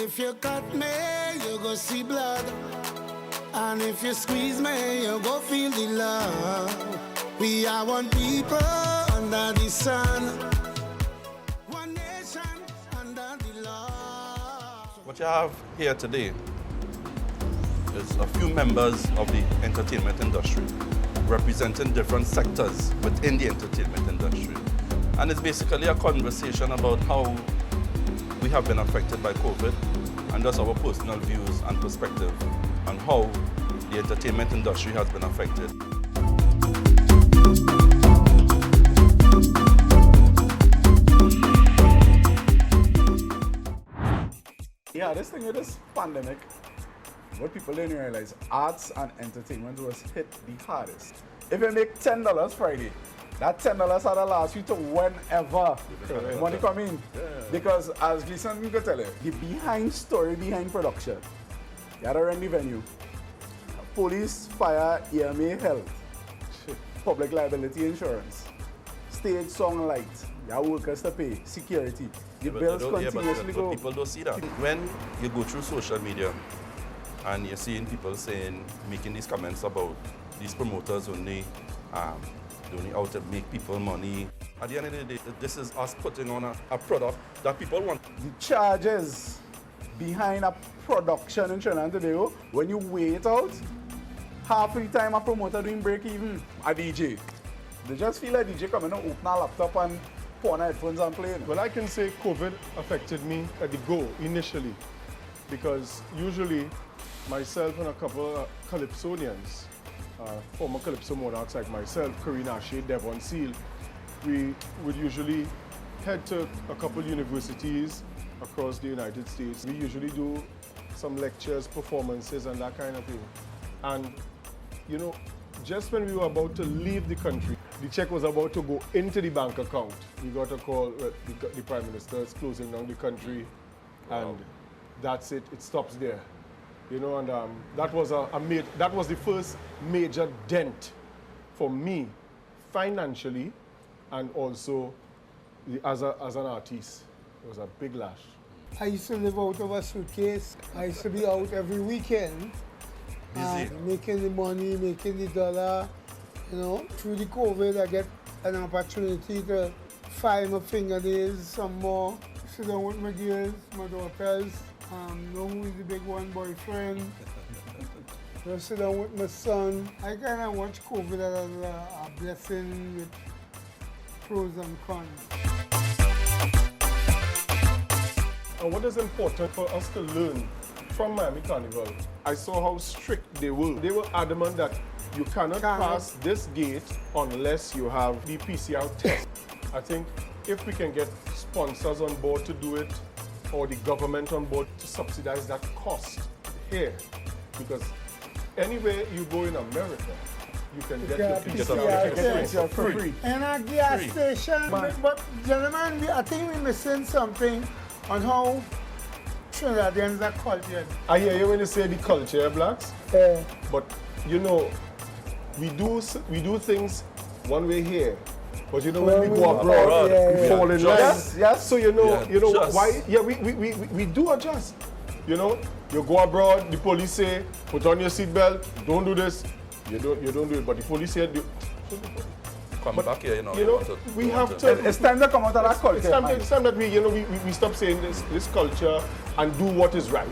If you cut me, you go see blood. And if you squeeze me, you go feel the love. We are one people under the sun. One nation under the law. What you have here today is a few members of the entertainment industry representing different sectors within the entertainment industry. And it's basically a conversation about how we have been affected by COVID and just our personal views and perspective on how the entertainment industry has been affected. Yeah, this thing with this pandemic, what people didn't realize, arts and entertainment was hit the hardest. If you make $10 Friday, that $10 had to last you to whenever money come in. Yeah. Because as Gleason could tell you, the behind story, behind production, you had to rent the venue. Police, fire, EMA, health, public liability insurance, stage, song, lights, your workers to pay, security. The bills continuously go. People don't see that. When you go through social media and you're seeing people making these comments about these promoters only out to make people money. At the end of the day, this is us putting on a product that people want. The charges behind a production in Trinidad today, when you weigh it out, half the time a promoter doing break even, a DJ. They just feel like DJ coming and open a laptop and put on headphones and playing. Well, I can say COVID affected me at the go initially, because usually myself and a couple of Calypsonians, former Calypso monarchs like myself, Karina Ashe, Devon Seal, we would usually head to a couple universities across the United States. We usually do some lectures, performances, and that kind of thing. And, you know, just when we were about to leave the country, the check was about to go into the bank account. We got a call, the Prime Minister is closing down the country, and that's it, it stops there. You know, and that was that was the first major dent for me, financially, and also as an artist. It was a big lash. I used to live out of a suitcase. I used to be out every weekend, making the money, making the dollar. You know, through the COVID, I get an opportunity to file my fingernails some more, sit down with my girls, my daughters, know who is the big one, boyfriend. Just sit down with my son. I kind of watch COVID as a blessing with pros and cons. And what is important for us to learn from Miami Carnival, I saw how strict they were. They were adamant that you cannot pass this gate unless you have the PCR test. I think if we can get sponsors on board to do it, or the government on board to subsidize that cost here, because anywhere you go in America, you can get your PCR test for free. And a gas station. But gentlemen, I think we're missing something on how Trinidadians are cultured. I hear you when you say the culture, blacks. But you know, we do things one way here, but you know when we go abroad, we fall in line. Yes. So you know why? Yeah, we do adjust. You know, you go abroad, the police say, put on your seatbelt, don't do this. You don't do it, but the police say, Come back here, you know. We have to. It's time to come out of that culture. It's time that we stop saying this culture and do what is right.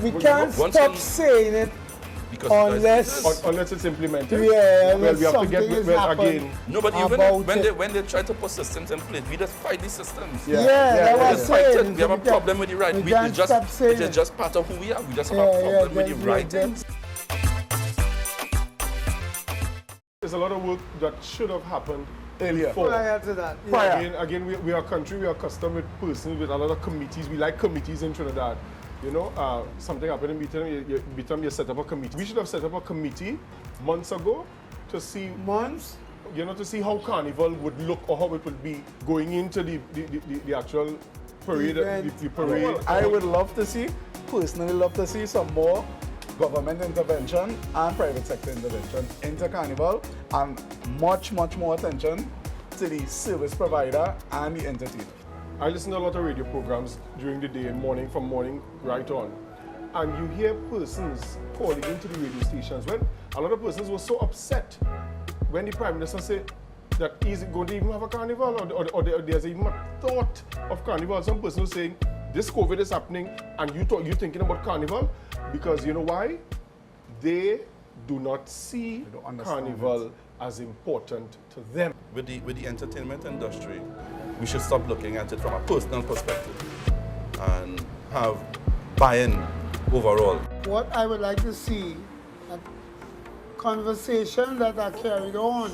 We can't stop saying it unless it's implemented. Yeah, well, we have to get again. No, but even when they try to put systems in place, we just fight these systems. That was saying. We have a problem with the right. It is just part of who we are. We just have a problem with the writings. There's a lot of work that should have happened earlier. Prior to that. Again, we are a country, we are accustomed with persons, with a lot of committees. We like committees in Trinidad. You know, something happened in Beaton, you set up a committee. We should have set up a committee months ago to see to see how Carnival would look or how it would be going into the actual parade. The parade. I would personally love to see some more government intervention and private sector intervention into Carnival, and much more attention to the service provider and the entertainer. I listen to a lot of radio programs during the day and morning, from morning right on. And you hear persons calling into the radio stations when a lot of persons were so upset when the Prime Minister said that he's going to even have a carnival or there's even a thought of carnival. Some person was saying, this COVID is happening and you're thinking about carnival? Because you know why? They do not see carnival as important to them. With the entertainment industry, we should stop looking at it from a personal perspective and have buy-in overall. What I would like to see, a conversation that are carried on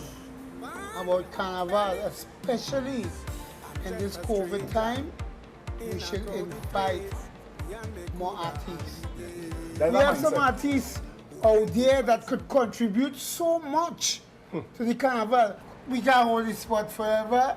about carnival, especially in this COVID time, we should invite more artists. We have some artists out there that could contribute so much to the carnival. We can't hold this spot forever.